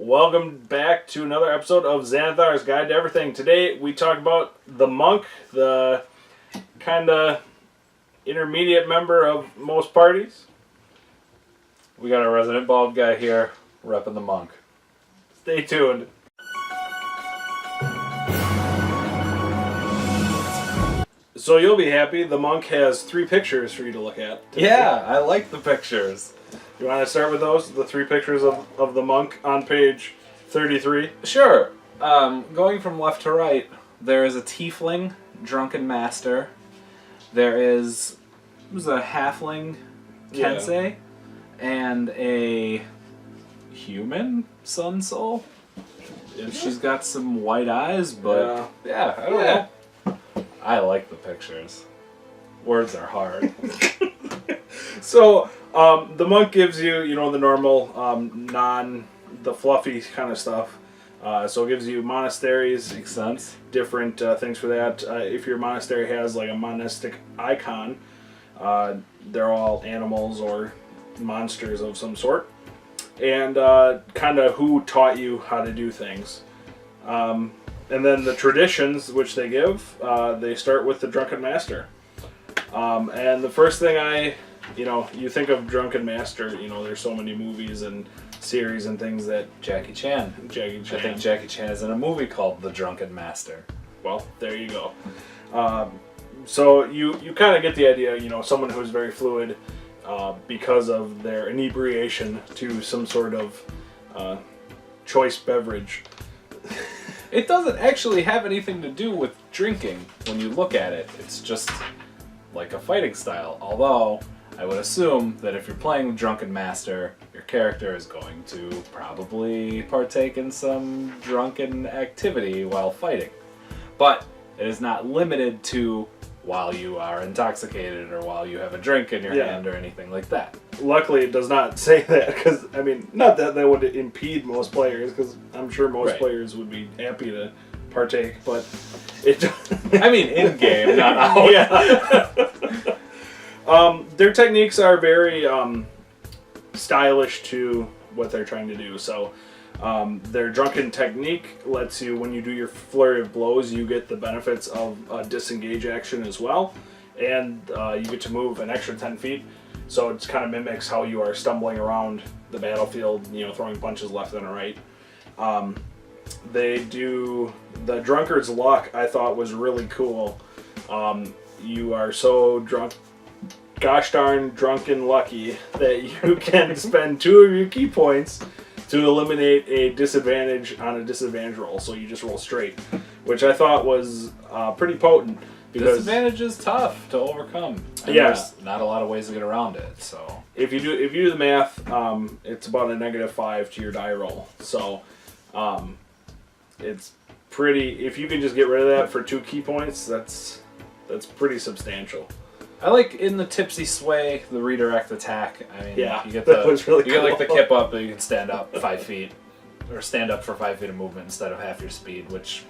Welcome back to another episode of Xanathar's Guide to Everything. Today we talk about the monk, the kind of intermediate member of most parties. We got our resident bald guy here, repping the monk. Stay tuned. So you'll be happy, the monk has 3 pictures for you to look at today. Yeah, I like the pictures. You want to start with those? The 3 pictures of the monk on page 33? Sure. Going from left to right, there is a tiefling, drunken master. There is a halfling, Kensei, and a human sun soul. She's got some white eyes, but yeah, I don't know. I like the pictures. Words are hard. So, the monk gives you, the normal, the fluffy kind of stuff. So it gives you monasteries. Makes sense. Different things for that. If your monastery has like a monastic icon, they're all animals or monsters of some sort. And kind of who taught you how to do things. And then the traditions which they give, they start with the drunken master. And the first thing you think of drunken master, there's so many movies and series and things that... Jackie Chan. I think Jackie Chan is in a movie called The Drunken Master. Well, there you go. So you kind of get the idea, someone who's very fluid because of their inebriation to some sort of choice beverage. It doesn't actually have anything to do with drinking when you look at it. It's just like a fighting style. Although, I would assume that if you're playing Drunken Master, your character is going to probably partake in some drunken activity while fighting. But it is not limited to while you are intoxicated or while you have a drink in your hand or anything like that. Luckily, it does not say that, because, not that would impede most players, because I'm sure most players would be happy to partake, but it in-game, not out. Yeah. Their techniques are very stylish to what they're trying to do, so their drunken technique lets you, when you do your flurry of blows, you get the benefits of a disengage action as well, and you get to move an extra 10 feet. So it kind of mimics how you are stumbling around the battlefield, throwing punches left and right. They do the drunkard's luck. I thought was really cool. You are so drunk, gosh darn drunken lucky that you can spend 2 of your key points to eliminate a disadvantage on a disadvantage roll. So you just roll straight, which I thought was pretty potent. Because disadvantage is tough to overcome. And there's not a lot of ways to get around it. So if you do the math, it's about a -5 to your die roll. So it's pretty. If you can just get rid of that for 2 key points, that's pretty substantial. I like in the tipsy sway the redirect attack. You get that was really cool. You get like the kip up, but you can stand up 5 feet, or stand up for 5 feet of movement instead of half your speed, which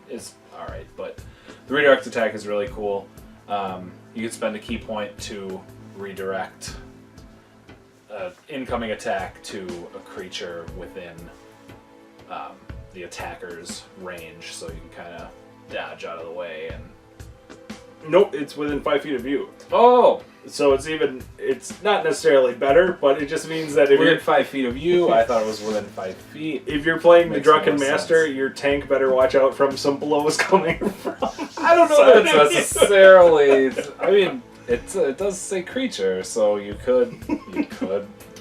is all right. But the redirect attack is really cool. You can spend a key point to redirect an incoming attack to a creature within the attacker's range, so you can kind of dodge out of the way. And nope, it's within 5 feet of you. Oh! So it's not necessarily better, but it just means that if within you're 5 feet of you, I thought it was within 5 feet. If you're playing the Drunken Master, your tank better watch out from some blows coming from. I don't know that it's necessarily. It does say creature, so you could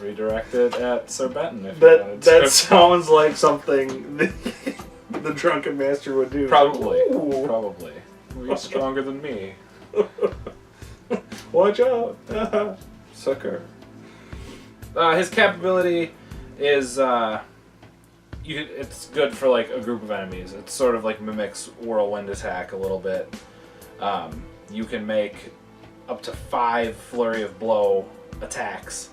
redirect it at Sir Benton if you wanted to. That sounds like something the Drunken Master would do. Probably. You're stronger than me. Watch out! Sucker. His capability is it's good for like a group of enemies. It sort of like mimics whirlwind attack a little bit. You can make up to 5 flurry of blow attacks,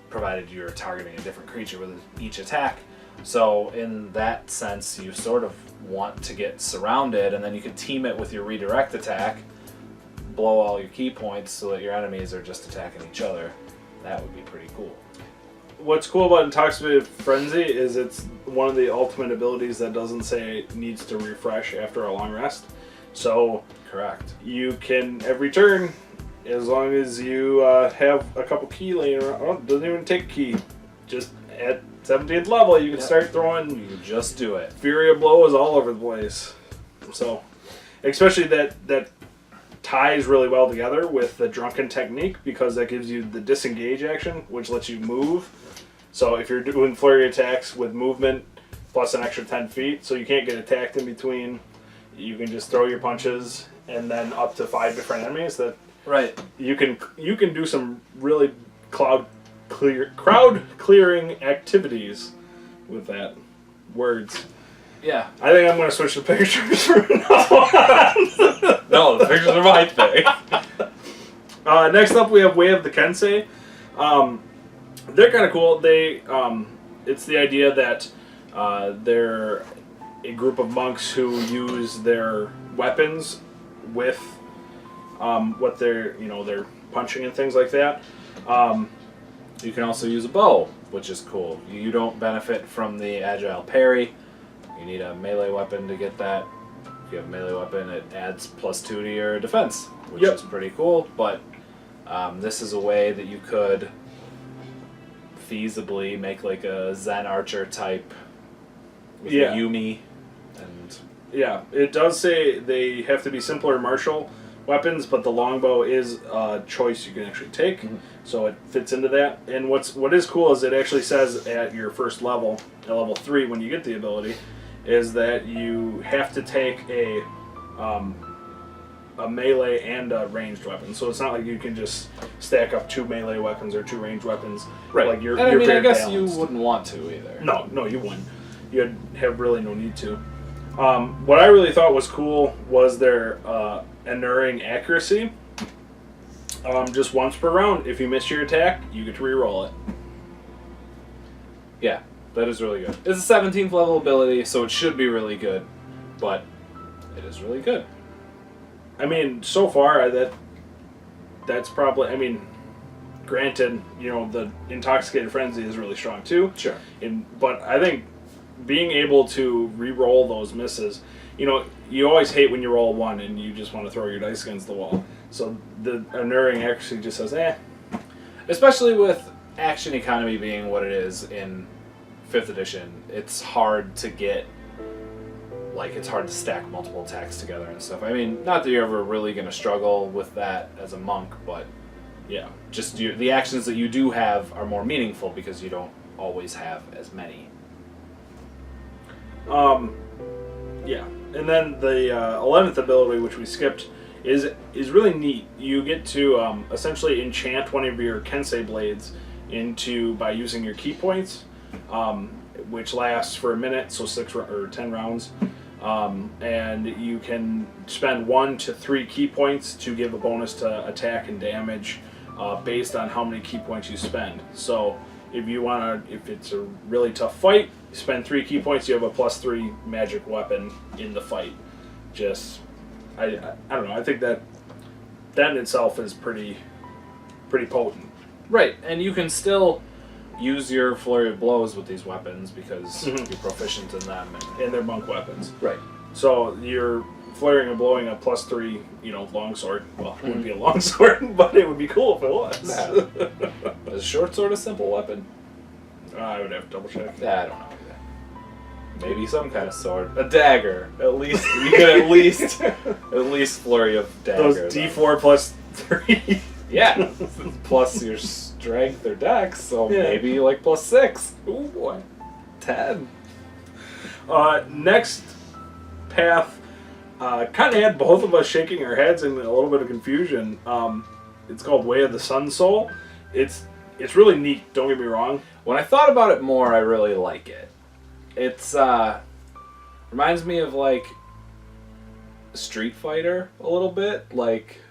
provided you're targeting a different creature with each attack. So in that sense, you sort of want to get surrounded, and then you can team it with your redirect attack, blow all your key points so that your enemies are just attacking each other. That would be pretty cool. what's cool about Intoxicated Frenzy is it's one of the ultimate abilities that doesn't say it needs to refresh after a long rest. So Correct. you can, every turn, as long as you have a couple key laying around, oh, it doesn't even take a key. Just at 17th level, you can start throwing. You just do it. Fury of Blows all over the place. So, especially that ties really well together with the Drunken Technique, because that gives you the disengage action, which lets you move. So if you're doing flurry attacks with movement plus an extra 10 feet, so you can't get attacked in between, you can just throw your punches and then up to 5 different enemies. That Right. you can do some really crowd clearing activities with that. Words. Yeah. I think I'm going to switch to pictures from now on. No, the pictures are my thing. Next up, we have Way of the Kensei. They're kind of cool. They, it's the idea that they're a group of monks who use their weapons with what they're punching and things like that. You can also use a bow, which is cool. You don't benefit from the agile parry. You need a melee weapon to get that. If you have a melee weapon, it adds +2 to your defense, which is pretty cool. But this is a way that you could feasibly make like a Zen Archer type with a Yumi. And yeah, it does say they have to be simpler martial weapons, but the longbow is a choice you can actually take, so it fits into that. And what is cool is it actually says at your first level, at level 3, when you get the ability, is that you have to take a melee and a ranged weapon. So it's not like you can just stack up 2 melee weapons or 2 ranged weapons. Right. Like you're I mean, I guess balanced. you wouldn't want to either. No, you wouldn't. You'd have really no need to. What I really thought was cool was their enduring accuracy. Just once per round, if you miss your attack, you get to reroll it. Yeah, that is really good. It's a 17th level ability, so it should be really good, but it is really good. I mean, so far, that's probably, I mean, granted, the Intoxicated Frenzy is really strong too. Sure. But I think being able to re-roll those misses, you always hate when you roll 1 and you just want to throw your dice against the wall. So the enduring accuracy just says, Especially with action economy being what it is in 5th edition, it's hard to get, it's hard to stack multiple attacks together and stuff. I mean, not that you're ever really going to struggle with that as a monk, but yeah, just the actions that you do have are more meaningful because you don't always have as many. Yeah, and then the 11th ability, which we skipped, is really neat. You get to essentially enchant one of your Kensei blades by using your key points, which lasts for a minute, so 6 or 10 rounds. And you can spend 1 to 3 key points to give a bonus to attack and damage based on how many key points you spend. So if it's a really tough fight, you spend 3 key points, you have a +3 magic weapon in the fight. I don't know, I think that in itself is pretty potent. Right, and you can still use your flurry of blows with these weapons because you're proficient in them. And they're monk weapons. Right. So you're flaring and blowing a +3, longsword. Well, it wouldn't be a longsword, but it would be cool if it was. Yeah. Is a short sword a simple weapon? I would have to double check. I don't know. Maybe some kind of sword. A dagger. At least you could at least flurry of dagger. Those D4 +3. Yeah. Plus your strength or dex, so maybe +6. Ooh boy. 10. Next path kind of had both of us shaking our heads in a little bit of confusion. It's called Way of the Sun Soul. It's really neat, don't get me wrong. When I thought about it more, I really like it. It's reminds me of Street Fighter a little bit, like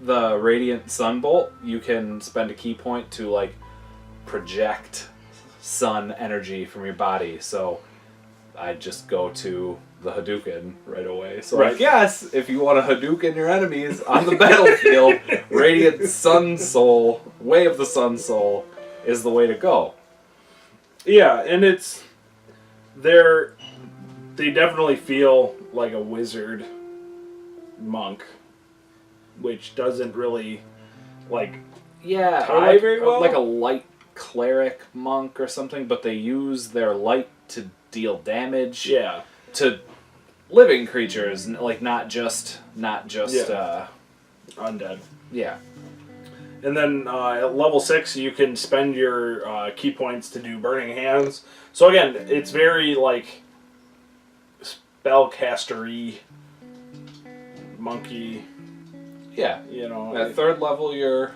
the Radiant Sunbolt. You can spend a key point to project sun energy from your body. So I just go to the Hadouken right away. So right. Yes, if you want to Hadouken your enemies on the battlefield, Radiant Sun Soul, Way of the Sun Soul is the way to go. Yeah, and they definitely feel like a wizard monk, which doesn't really tie or very well. like a light cleric monk or something, but they use their light to deal damage to living creatures, like not just undead. Yeah. And then at level 6, you can spend your key points to do Burning Hands. So again, it's very like spellcastery, monkey. Yeah. At 3rd level, you're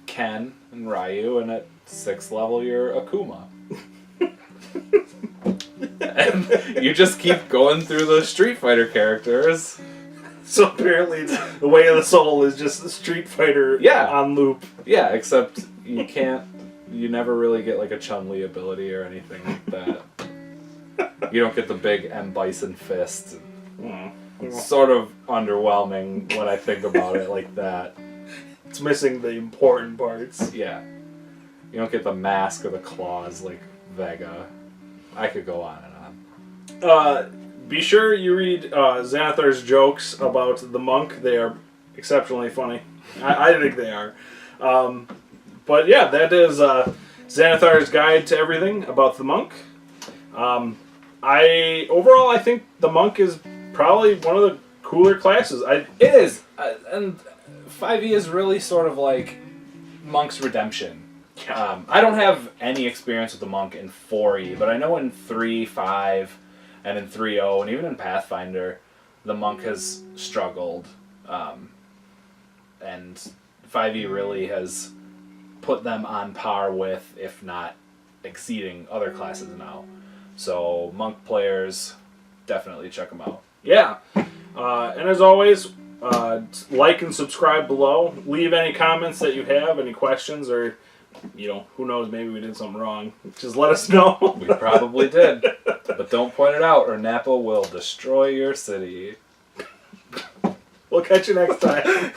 Ken and Ryu, and at 6th level, you're Akuma. And you just keep going through the Street Fighter characters. So apparently, the Way of the Soul is just the Street Fighter on loop. Yeah, except you never really get like a Chun-Li ability or anything like that. You don't get the big M. Bison fist. It's sort of underwhelming when I think about it like that. It's missing the important parts. Yeah. You don't get the mask or the claws like Vega. I could go on and on. Be sure you read Xanathar's jokes about the monk. They are exceptionally funny. I think they are. But yeah, that is Xanathar's guide to everything about the monk. I think the monk is probably one of the cooler classes. It is. And 5e is really sort of like Monk's Redemption. I don't have any experience with the monk in 4e, but I know in 3, 5, and in 3.0, and even in Pathfinder, the monk has struggled. And 5e really has put them on par with, if not exceeding, other classes now. So monk players, definitely check them out. Yeah. And as always, like and subscribe below. Leave any comments that you have, any questions, or, who knows, maybe we did something wrong. Just let us know. We probably did. But don't point it out, or Napa will destroy your city. We'll catch you next time.